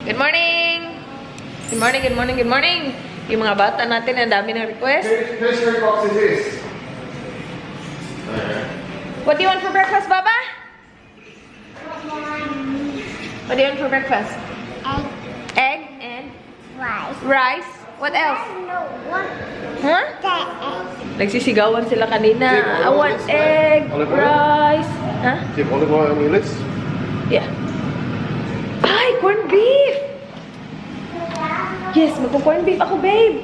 Good morning! Good morning, good morning, good morning! Yung mga bata natin, ang dami ng request. Mystery box is this. What do you want for breakfast, Baba? What do you want for breakfast? Egg. Egg and Rice. rice. What else? No, one. Huh? The egg. Nagsisigawan sila kanina. I want egg, rice. Huh? Do you have olive oil on your list? Yeah. Ay, corned beef! Yes, magpo-corned beef ako, babe.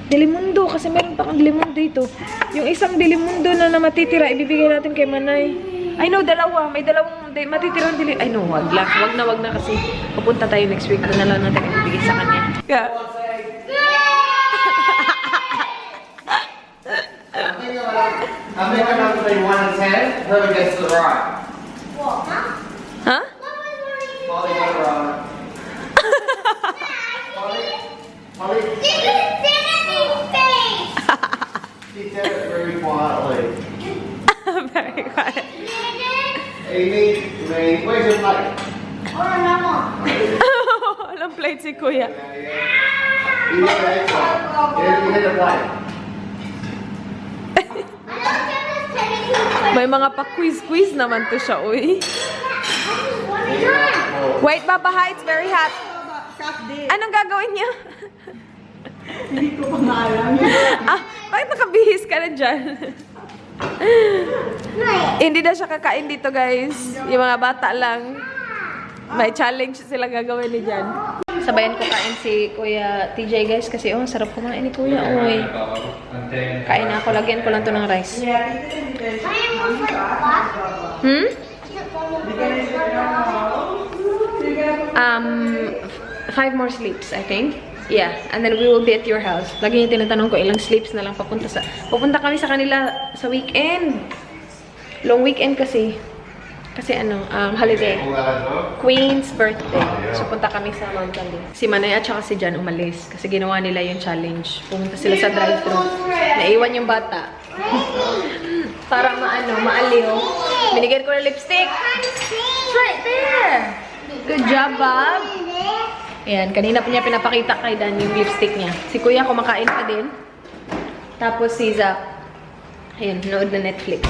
Delimundo, kasi meron pa kang delimundo dito. Yung isang delimundo na matitira, ibibigay natin kay Manay. I know, dalawa. May dalawang matitirang delimundo. I know, wag na kasi papunta tayo next week. Na lang natin ibibigay sa kanya. Yeah. I'm making up between 1 and 10. Whoever gets to the right. What, huh? Huh? Molly got it right. Molly, This is Cindy's face. she said it very quietly. Very quiet. Amy, me, where's your plate? Oh, no. Walang plate si Kuya. You need the egg one. You need a plate. May mga pa-quiz-quiz naman to siya, uy. Wait, Baba, ha? It's very hot. Anong gagawin niya? Hindi ko pa maalam. Bakit nakabihis ka na dyan? Hindi na siya kakain dito, guys. Yung mga bata lang. May challenge sila gagawin ni Jan. Sabayan ko kain si Kuya TJ, guys. Kasi, oh, sarap kumain ni Kuya, uy. Kain na ako. Lagyan ko lang to ng rice. Hmm? 5 more sleeps, I think. Yeah, and then we will be at your house. Lagi yung tinatanong ko, ilang sleeps na lang pupunta kami sa kanila sa weekend. Long weekend kasi. Kasi ano, holiday. Queen's birthday. So punta kami sa Mountain Dew. Si Manay at saka si Jan umalis. Kasi ginawa nila yung challenge. Pumunta sila sa drive-thru. Naiwan yung bata. Para maaliw. Binigyan ko ng lipstick. It's right there. Good job, Bob. Ayan, kanina pa niya pinapakita kay Dan yung lipstick niya. Si Kuya kumakain pa din. Tapos si Zach, ayan, nood na Netflix.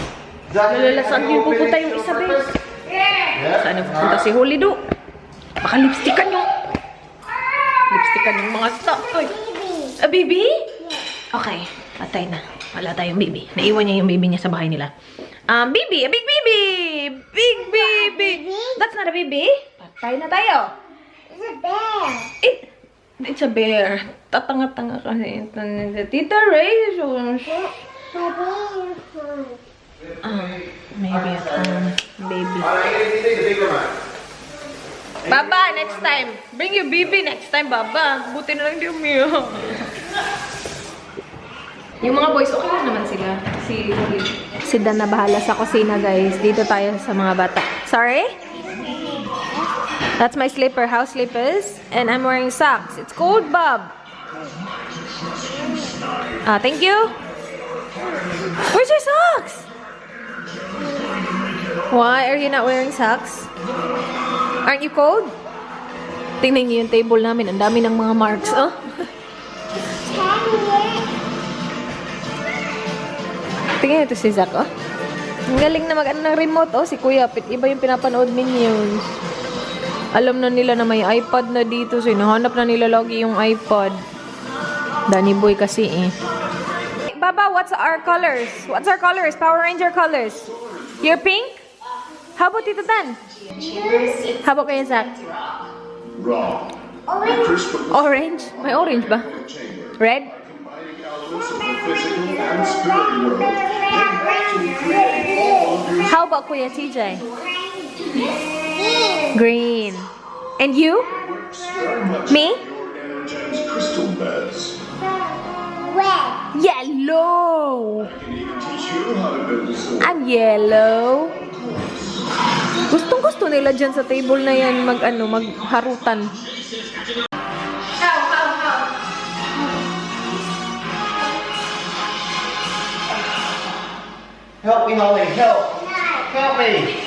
Lalala, saan din pupunta yung isa, babe? Saan pupunta si Holido? Baka lipstickan yung... Lipstickan yung mga stock. A baby? Okay, patay na. Wala tayong baby. Naiwan niya yung baby niya sa bahay nila. Baby! A big baby! Big baby! That's not a baby. Patay na tayo. It's a bear. It's a bear. Tatanga-tanga kasi. Tita Ray. Maybe at home. Baby. Baba, next time. Bring your baby next time, Baba. Buti na lang di umiyak. Yung mga boys, okay lang naman sila. Si Dan na bahala sa kusina, guys. Dito tayo sa mga bata. Sorry? That's my slipper, house slippers. And I'm wearing socks. It's cold, Bob. Thank you. Where's your socks? Why are you not wearing socks? Aren't you cold? Tingnan niyo yung table namin. Ang dami ng mga marks, oh. Tingnan ito si Zach, oh. Ang galing na mag-ano ng remote, oh. Si Kuya, iba yung pinapanood Minions. Alam na nila na may iPad na dito. So, hinahanap na nila lagi yung iPad. Danny boy kasi, eh. Baba, what's our colors? What's our colors? Power Ranger colors. You're pink? How about Tito Dan? How about kayo, Zach? Orange? May orange ba? Red? How about Kuya TJ? Green. And you? Me? Red. Yellow. I'm yellow. Gustong-gusto nila dyan sa table na yan magharutan. Help me, Holly, help! Help me!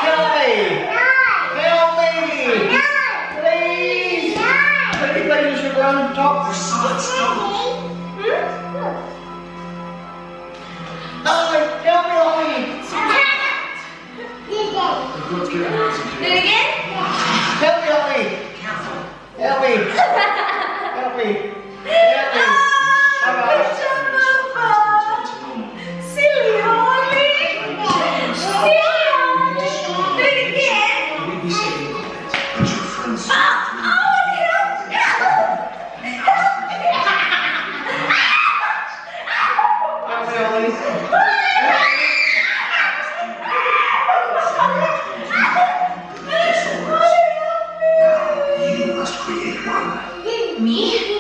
Help me! Help me! Please! Please! Let me play the sugar on top. Ollie, help me, Ollie! Do it again? Help me, Ollie! Help me! Help me! Help me! Bye-bye. Silly Holly! Silly Holly! Do it again! Help me, Ollie! You must create one. Me? Do it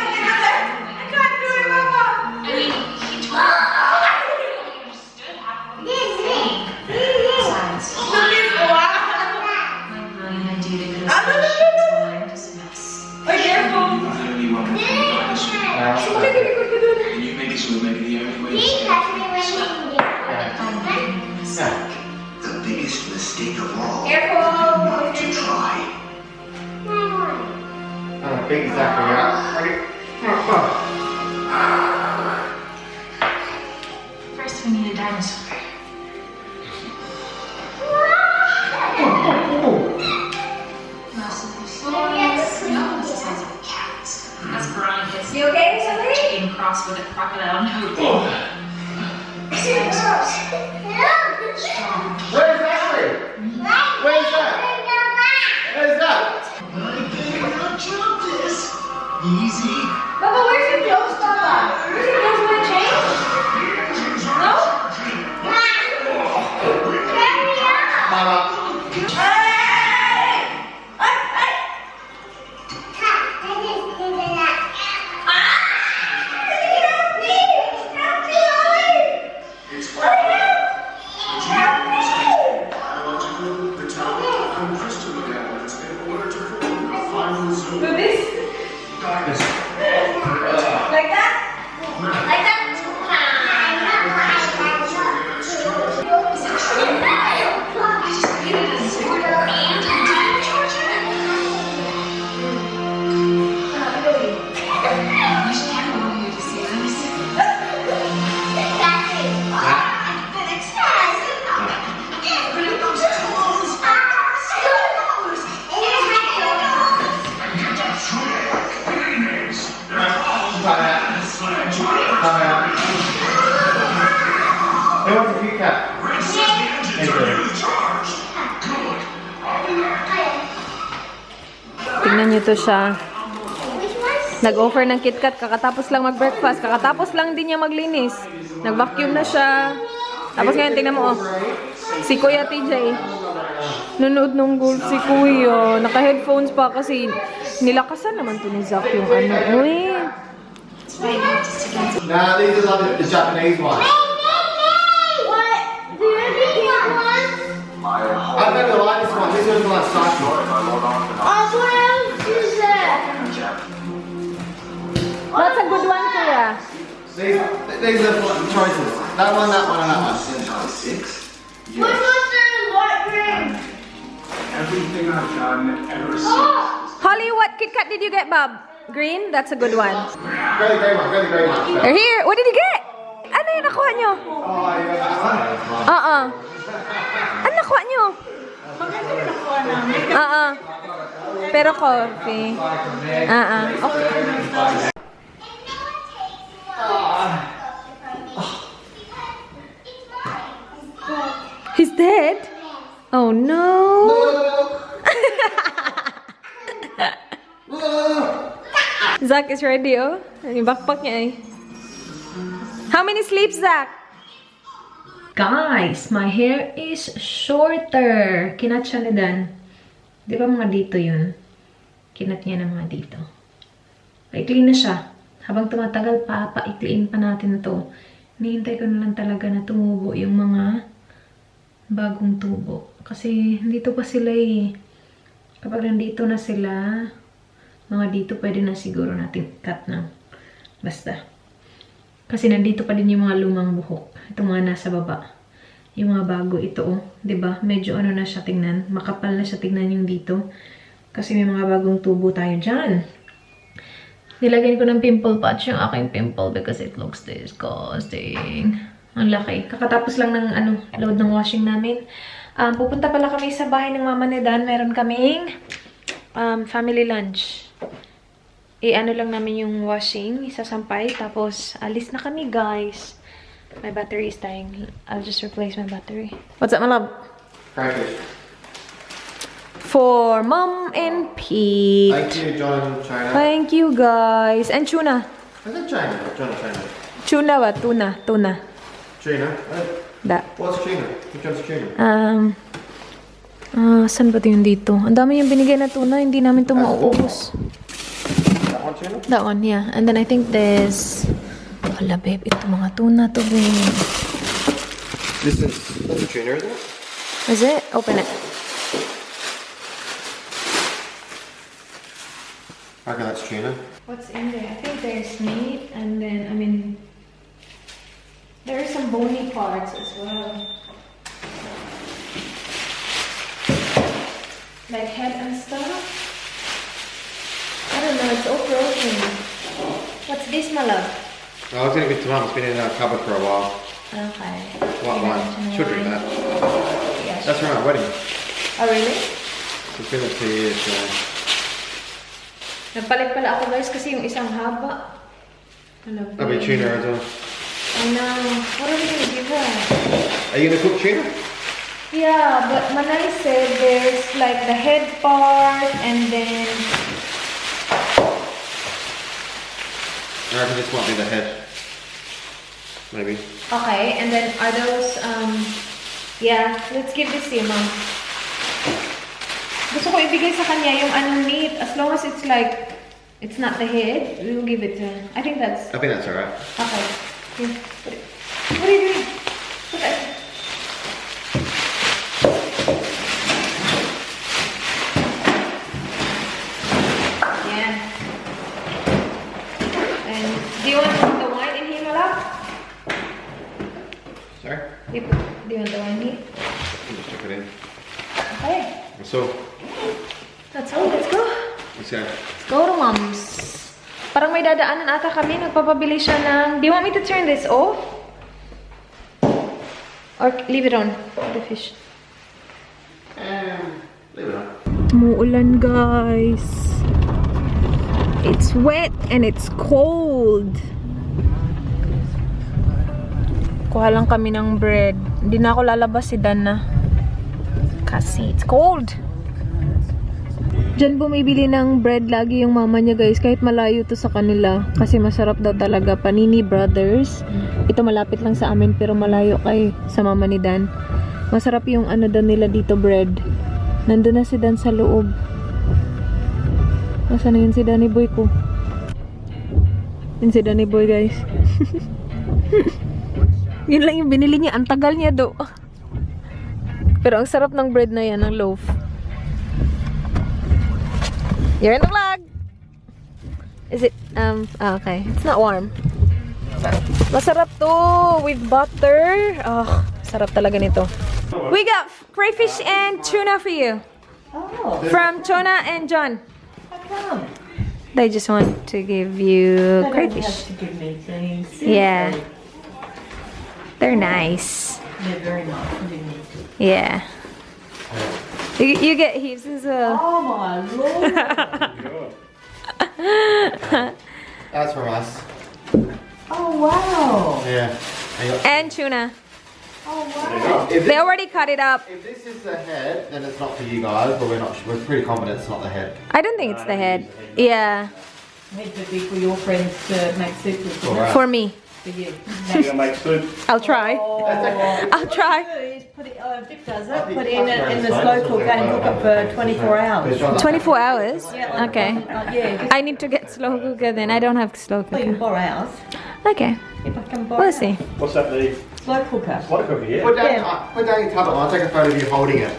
together! I can't do it, Mama! I mean, he told me he understood half of what he was saying. Besides, Look at what? my brilliant idea to get us solutions will learn to mess. Ay, careful! I'm the only one who can provide us with Bakit likod ka dun? Can you make it so we make it the only way to stay? The biggest mistake of all. Careful! Not to try. Big Zachary, yeah? Ready? First, we need a dinosaur. Most of these stories, no, it's the size of a cat. That's Veronica's. You okay, Sally? Being crossed with a crocodile nose. Dinosaurs. Where's Zachary? Where's that? Where's that? Easy. Papa, where's your clothes, Papa? Where's your clothes? Want to change? No? Mama. Biological, metabolic, and crystal elements in order to form a final zone. Do this? Like that? Like that? I just needed a sword and a time charger. I should have known you to see this. But expensive. But it comes to $12. Who wants a Kit Kat? Tingnan niyo to siya. Nag-offer ng KitKat, kakatapos lang mag-breakfast, kakatapos lang din niya maglinis. Nag-vacuum na siya. Tapos ngayon, tingnan mo, oh. Si Kuya TJ. Nanood ng golf si Kuya. Naka-headphones pa kasi nilakasan naman to ni Zach yung ano. Uy. Nah, these are the Japanese ones. I don't like this one. This one's like Saki. What's a good one, Kuya? These are the choices. That one, and that one. Everything I've done ever since. Holly, what KitKat did you get, Bob? Green? That's a good one. Go the grey one. Go the grey one. They're here. What did you get? Ano yung nakuha nyo? Oh, you got that one? Ano nakuha nyo? Pero coffee. Okay. He's dead? Oh no. Zach is ready, oh. Yung backpack niya eh. How many sleeps, Zach? Guys, my hair is shorter. Kinat siya ni Dan. Di ba mga dito yun? Kinat niya na mga dito. Paikli na siya. Habang tumatagal pa, paikliin pa natin to. Hinihintay ko na lang talaga na tumubo yung mga bagong tubo. Kasi dito pa sila eh. Kapag nandito na sila, mga dito pwede na siguro natin cut na. Basta. Kasi nandito pa din yung mga lumang buhok. Itong mga nasa baba. Yung mga bago ito, oh. 'Di ba? Medyo ano na siya tingnan. Makapal na siya tingnan yung dito. Kasi may mga bagong tubo tayo dyan. Nilagyan ko ng pimple patch yung aking pimple because it looks disgusting. Ang laki. Kakatapos lang ng load ng washing namin. Pupunta pala kami sa bahay ng mama ni Dan. Meron kaming family lunch. I-ano lang namin yung washing. Isasampay. Tapos, alis na kami, guys. My battery is dying. I'll just replace my battery. What's up, my love? Crayfish. For Mom and Pete. Thank you, John, China. Thank you, guys. And tuna. I said China. John, China. Tuna ba? Tuna. Tuna. China. Da. What's China? Which one's China? Saan ba ito yung dito? Ang dami yung binigay na tuna. Hindi namin ito mauubos. That one China? That one, yeah. And then I think there's... Wala, babe. Ito mga tuna to, babe. That's a China, isn't it? Is it? Open it. I reckon that's China. What's in there? I think there's meat and then, I mean... There are some bony parts as well. Like head and stuff. I don't know, it's all frozen. What's this, my love? Oh, I was going to give it to Mum. It's been in our cupboard for a while. Okay. White wine. Should drink that. Yeah, That's from our wedding. Oh, really? It's been there 2 years, so... Nagpalit pala ako, guys, kasi yung isang haba. That'll be tuna as well. I know. What are we gonna give her? Are you going to cook tuna? Yeah, but Manay said there's like the head part and then... I reckon this might be the head. Maybe. Okay, and then are those, yeah, let's give this to you, Mom. Gusto ko ibigay sa kanya yung meat. As long as it's like, it's not the head, we'll give it to her. I think that's... I think that's alright. Okay. Here, put it. What are you doing? Put that. Yeah. And do you want the wine in here, my love? Sorry? Do you want the wine here? Just chuck it in. Okay. So, That's all. Let's go. let's go. Let's go to Mom's. Parang may dadaanan ata kami. Nagpapabili siya ng... Do you want me to turn this off? Or leave it on? The fish. Leave it on. Umuulan, guys. It's wet and it's cold. Kuha lang kami ng bread. Hindi na ako lalabas si Dan na. Kasi it's cold. Diyan bumibili ng bread lagi yung mama niya, guys. Kahit malayo to sa kanila. Kasi masarap daw talaga. Panini Brothers. Ito malapit lang sa amin pero malayo kay sa mama ni Dan. Masarap yung daw nila dito bread. Nandun na si Dan sa loob. Nasaan na yun si Danny Boy ko? Yun si Danny Boy, guys. Yun lang yung binili niya. Ang tagal niya do. Pero ang sarap ng bread na yan, ng loaf. You're in the vlog! Is it, okay. It's not warm. Masarap to with butter. Oh, sarap talaga nito. We got crayfish and tuna for you. Oh, From Chona and John. how come? They just want to give you They don't crayfish. have to give me things. Yeah. Seriously. They're nice. They're very nice, isn't it? Yeah. You get heaps as well. Oh my lord! That's from us. Oh wow! Yeah. And tuna. Oh wow! If They already cut it up. If this is the head, then it's not for you guys, but we're pretty confident it's not the head. I don't think it's the head. Yeah. Need to be for your friends to make soup with. Alright. For me. For you. You're gonna make soup. I'll try. Oh. I'll try. Put it, Vic does it. Put it in the slow cooker and cook it for 24 hours. 24 hours? Yeah, Okay. Yeah, just I need to get slow cooker then. I don't have slow well, you can cooker. borrow ours. Okay. If I can borrow We'll ours. see. What's that, the Slow cooker. water cooker, yeah? Put down, Yeah. put down your tablet. I'll take a photo of you holding it.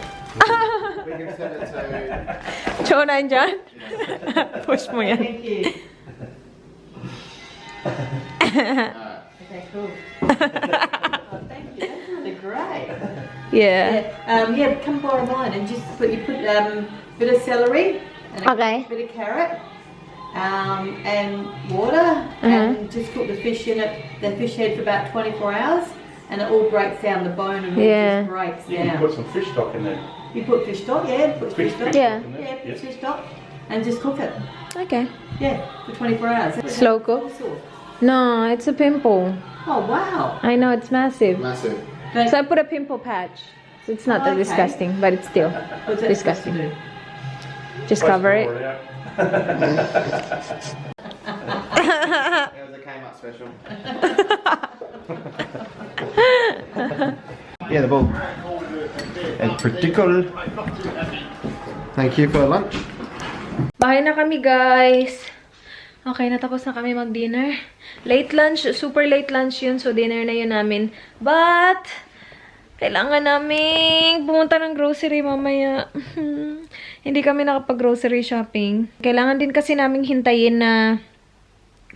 We can send it to. Chona and John? Push mo yan. Thank you. Okay, cool. Oh, thank you. That's really great. Yeah. Yeah, come borrow mine and just put bit of celery and Okay. a bit of carrot and water and just cook the fish in it, the fish head for about 24 hours and it all breaks down, the bone and all Yeah. just breaks You can down. put some fish stock in there. You put fish stock, yeah, put fish stock. Yeah. Yeah, put fish stock and just cook it. Okay. Yeah, for 24 hours. Slow cook? No, it's a pimple. Oh, wow. I know, it's massive. Massive. So I put a pimple patch. So it's not that Okay. disgusting, but it's still What's that supposed to disgusting. do? Just cover it. It was a Kmart special. Yeah, the ball. It's pretty cool. Thank you for lunch. Bahay na kami, guys. Okay, natapos na kami mag-dinner. Late lunch, super late lunch yun. So, dinner na yun namin. But, kailangan namin pumunta ng grocery mamaya. Hindi kami nakapag-grocery shopping. Kailangan din kasi naming hintayin na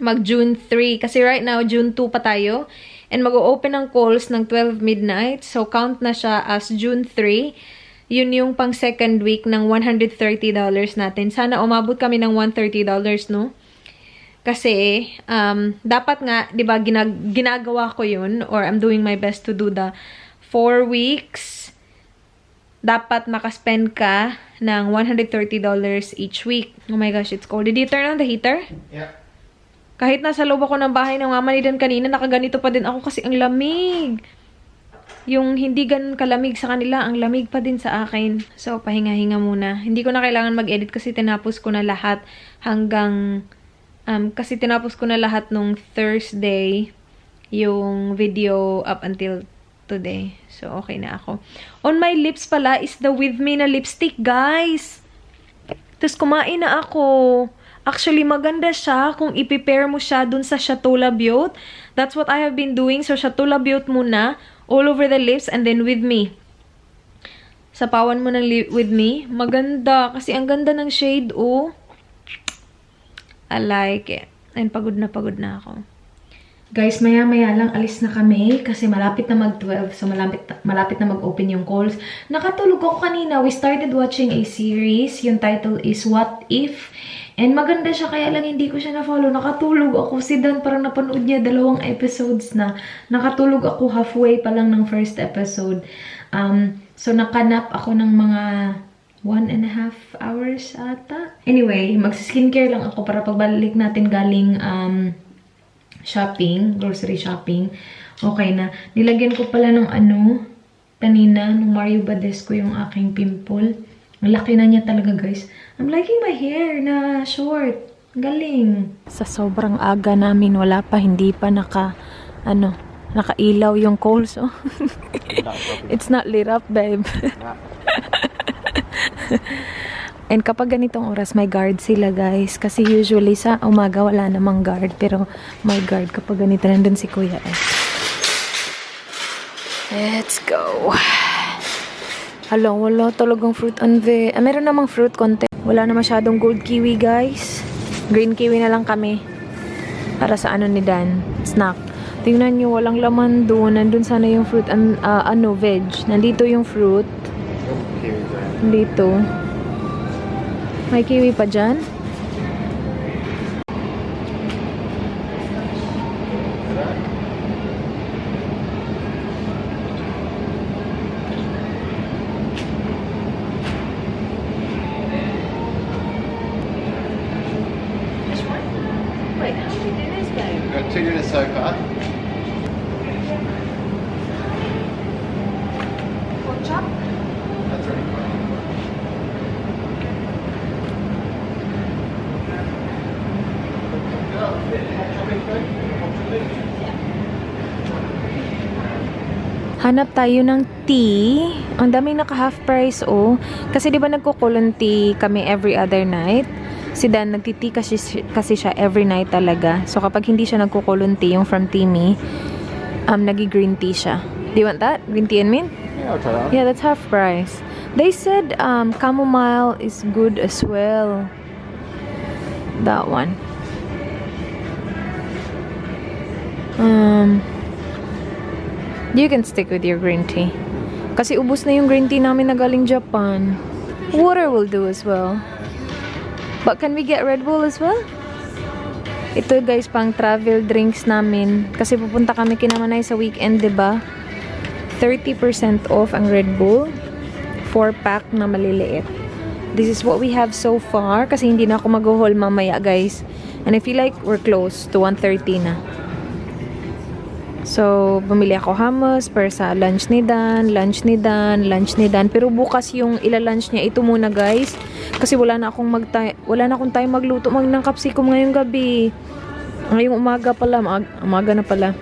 mag-June 3. Kasi right now, June 2 pa tayo. And mag-o-open ang calls ng 12 midnight. So, count na siya as June 3. Yun yung pang second week ng $130 natin. Sana umabot kami ng $130, no? Kasi, dapat nga, di ba, ginagawa ko yun, or I'm doing my best to do the 4 weeks, dapat makaspend ka ng $130 each week. Oh my gosh, it's cold. Did you turn on the heater? Yeah. Kahit nasa loob ako ng bahay ng mama ni Dan kanina, nakaganito pa din ako kasi ang lamig. Yung hindi ganun kalamig sa kanila, ang lamig pa din sa akin. So, pahinga-hinga muna. Hindi ko na kailangan mag-edit kasi tinapos ko na lahat hanggang... kasi tinapos ko na lahat nung Thursday yung video up until today. So, okay na ako. On my lips pala is the With Me na lipstick, guys. Tapos, kumain na ako. Actually, maganda siya kung i-prepare mo siya dun sa Chateau Labiot. That's what I have been doing. So, Chateau Labiot muna, all over the lips, and then With Me. Sapawan mo ng With Me. Maganda. Kasi ang ganda ng shade, oh. I like it. And pagod na ako. Guys, maya-maya lang alis na kami kasi malapit na mag-12. So, malapit na mag-open yung calls. Nakatulog ako kanina. We started watching a series. Yung title is What If? And maganda siya, kaya lang hindi ko siya na-follow. Nakatulog ako. Si Dan parang napanood niya 2 episodes na. Nakatulog ako halfway pa lang ng first episode. So, nakanap ako ng mga 1.5 hours ata. Anyway, mag-skincare lang ako para pagbalik natin galing shopping, grocery shopping. Okay na. Nilagyan ko pala ng kanina, ng Mario Badescu yung aking pimple. Ang laki na niya talaga, guys. I'm liking my hair na short. Galing. Sa sobrang aga namin, wala pa, hindi pa nakailaw yung coals. Oh. It's not lit up, babe. And kapag ganitong oras, may guard sila, guys. Kasi usually sa umaga wala namang guard. Pero may guard kapag ganito. Nandun si kuya eh. Let's go. Hello, wala talagang fruit on the... meron namang fruit konti. Wala na masyadong gold kiwi, guys. Green kiwi na lang kami. Para sa ni Dan. Snack. Tingnan nyo, walang laman doon. Nandun sana yung fruit and veg. Nandito yung fruit. Dito. May kiwi pa dyan. Wait, how do you do this, babe? We've got 2 units so far. Pork chop? That's really cool. Hanap tayo ng tea. Ang daming naka-half price, oh. Kasi di ba nagkukulon tea kami every other night? Si Dan, nagti-tea kasi siya every night talaga. So, kapag hindi siya nagkukulon tea, yung from Timmy, nagi-green tea siya. Do you want that? Green tea and mint? Yeah, I'll try that. Yeah, that's half price. They said chamomile is good as well. That one. You can stick with your green tea. Kasi ubos na yung green tea namin na galing Japan. Water will do as well. But can we get Red Bull as well? Ito guys, pang travel drinks namin. Kasi pupunta kami kinamanay sa weekend, diba? 30% off ang Red Bull. 4-pack na maliliit. This is what we have so far. Kasi hindi na ako mag-haul mamaya guys. And I feel like we're close to 1:30 na. So, bumili ako hummus para sa lunch ni Dan, lunch ni Dan, lunch ni Dan. Pero bukas yung ila-lunch niya, ito muna guys. Kasi wala na akong time magluto ng capsicum ngayong gabi. Ngayong umaga pala, umaga na pala.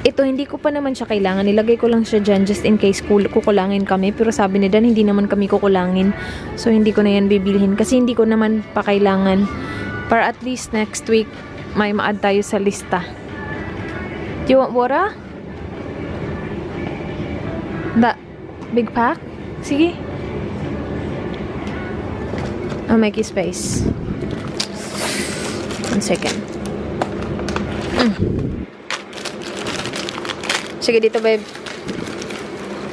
Ito, hindi ko pa naman siya kailangan. Nilagay ko lang siya dyan just in case kukulangin kami. Pero sabi ni Dan, hindi naman kami kukulangin. So, hindi ko na yan bibilhin. Kasi hindi ko naman pa kailangan. Para at least next week, may ma-add tayo sa lista. Do you want water? That big pack? Sige. I'll make you space. 1 second. Sige dito, babe.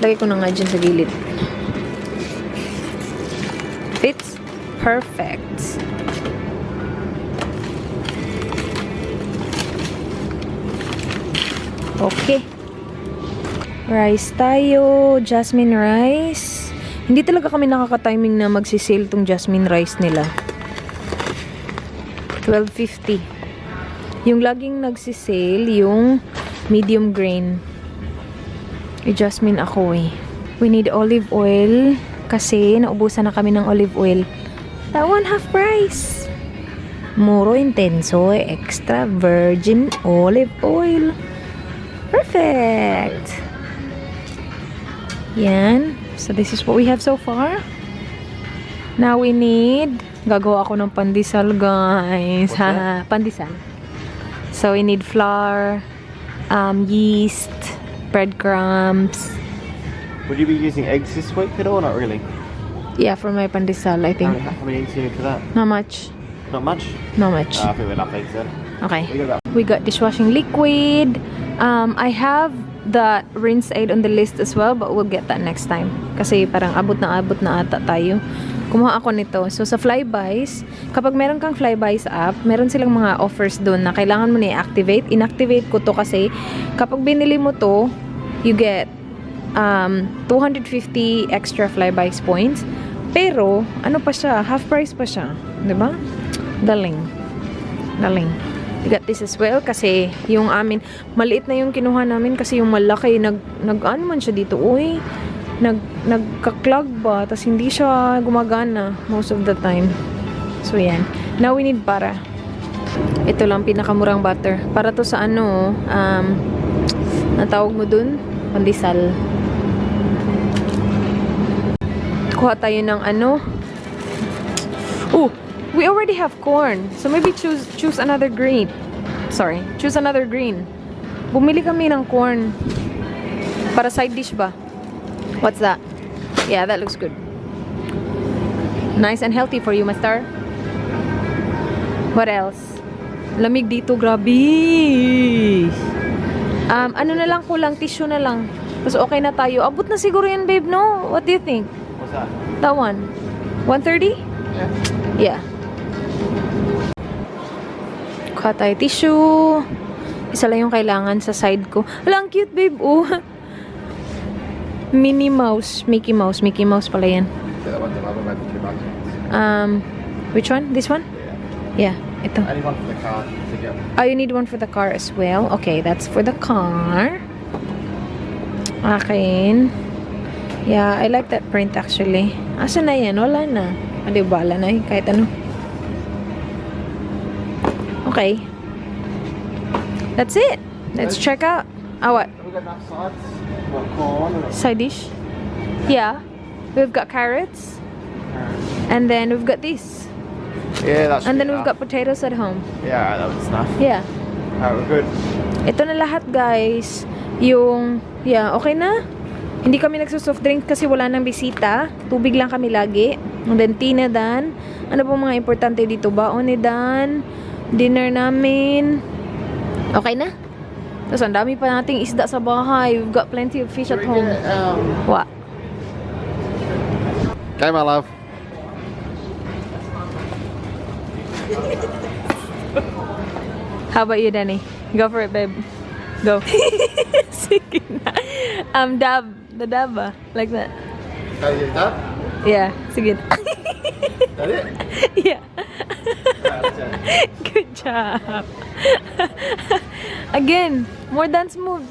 Lagay ko na nga dyan sa gilid. Fits? Perfect. Okay. Rice tayo. Jasmine rice. Hindi talaga kami nakaka-timing na magsisale tong jasmine rice nila. $12.50. Yung laging nagsisale, yung medium grain. Jasmine ako eh. We need olive oil. Kasi naubusan na kami ng olive oil. That one half price. Muro intenso extra virgin olive oil. Perfect! Yan. So, this is what we have so far. Now, we need... Gagawa ako ng pandesal, guys. Ha, pandesal. So, we need flour, yeast, breadcrumbs. Would you be using eggs this week at all? Not really. Yeah, for my pandesal, I think. How many eggs do you need for that? Not much. Not much? Not much. I think we're enough eggs then. Okay. We got We got dishwashing liquid. I have the rinse aid on the list as well, but we'll get that next time. Kasi parang abot na ata tayo. Kumuha ako nito. So, sa flybys, kapag meron kang flybys app, meron silang mga offers doon na kailangan mo na i-activate. Inactivate ko to kasi kapag binili mo to, you get 250 extra flybys points. Pero, ano pa siya? Half price pa siya. Diba? Galing. We got this as well kasi yung amin, maliit na yung kinuha namin kasi yung malaki, ano man siya dito, uy, nagka-clog ba, tas hindi siya gumagana most of the time. So, yan. Now, we need butter. Ito lang, pinakamurang butter. Para to sa ano, natawag mo dun? Pandesal. Kuha tayo ng ano. Oh! We already have corn. So maybe choose another green. Sorry. Choose another green. Bumili kami ng corn. Para side dish ba? What's that? Yeah, that looks good. Nice and healthy for you, Master. What else? Lamig dito, grabe. Ano na lang kulang, tissue na lang. Tapos okay na tayo. Abot na siguro yan, babe, no? What do you think? What's that? That one. 130? Yeah. Kuha tayo tissue. Isa lang yung kailangan sa side ko. Hala, ang cute, babe. Oh. Minnie Mouse. Mickey Mouse. Mickey Mouse pala yan. Which one? This one? Yeah. Ito. I need one for the car. Oh, you need one for the car as well. Okay, that's for the car. Akin. Yeah, I like that print actually. Asa na yan? Wala na. Hindi, bala na eh. Kahit ano. Okay. That's it. Let's check out. What? Have we got enough sides? What, corn? Side dish? Yeah. We've got carrots. And then we've got this. Yeah, that's And then we've got potatoes at home. Yeah, that was enough. Yeah. Alright, we're good. Ito na lahat, guys. Yung, yeah, okay na. Hindi kami nagsusoft drink kasi wala nang bisita. Tubig lang kami lagi. And then, tea na Dan. Ano po mga importante dito? Baon ni Dan. Dinner namin. Okay na? Tapos ang dami pa nating isda sa bahay. We've got plenty of fish at home. What? Okay, my love. How about you, Danny? Go for it, babe. Go. Sige na. Dab. The dab ba? Like that. How you that? Yeah. Sige na. That it? Yeah. Good job. Again, more dance moves.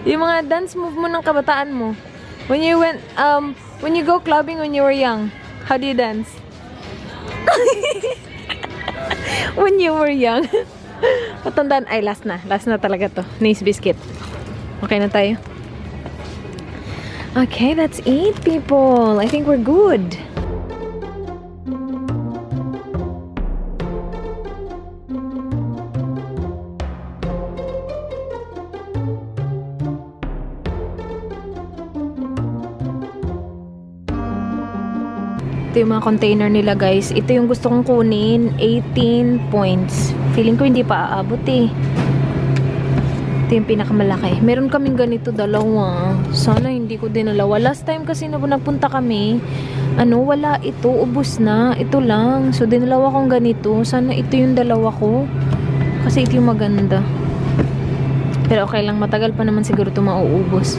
Yung mga dance move mo ng kabataan mo. When you go clubbing when you were young, how do you dance? When you were young. Matandaan, ay last na talaga to. Nice biscuit. Okay na tayo. Okay, that's it, people. I think we're good. Ito yung mga container nila, guys. Ito yung gusto kong kunin. 18 points. Feeling ko hindi pa aabot eh. Ito yung pinakamalaki. Meron kaming ganito, dalawa. Sana hindi ko dinalawa. Last time kasi na nagpunta kami, wala ito. Ubus na. Ito lang. So, dinalawa kong ganito. Sana ito yung dalawa ko. Kasi ito yung maganda. Pero okay lang. Matagal pa naman siguro ito mauubos.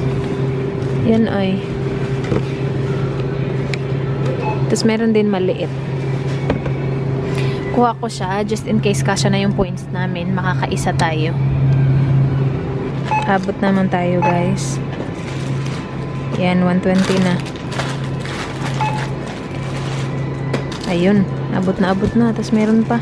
Yan ay. Tapos meron din maliit. Kuha ko siya just in case kasya na yung points namin. Makakaisa tayo. Abot naman tayo, guys. Yan, 120 na. Ayun. Abot na. Tapos meron pa.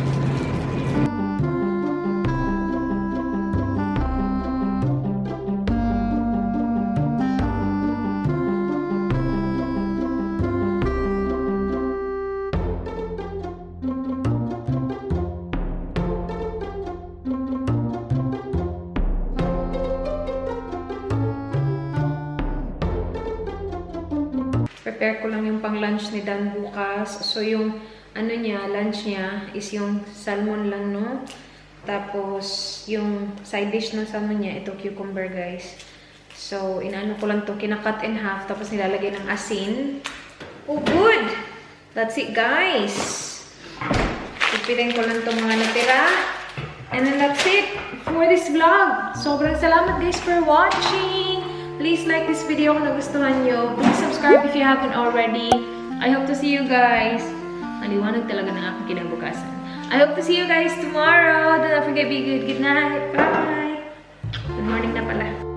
Prepare ko lang yung pang lunch ni Dan bukas. So yung lunch niya is yung salmon lang, no? Tapos yung side dish ng salmon niya, ito cucumber, guys. So inaano ko lang to, kinakat in half, tapos nilalagay ng asin. Oh, good! That's it, guys. Ipitin ko lang itong mga natira. And then that's it for this vlog. Sobrang salamat, guys, for watching. Please like this video kung nagustuhan nyo. Please subscribe if you haven't already. I hope to see you guys. Ang liwanag talaga ng aking kinabukasan. I hope to see you guys tomorrow. Don't forget, be good. Good night. Bye. Good morning na pala.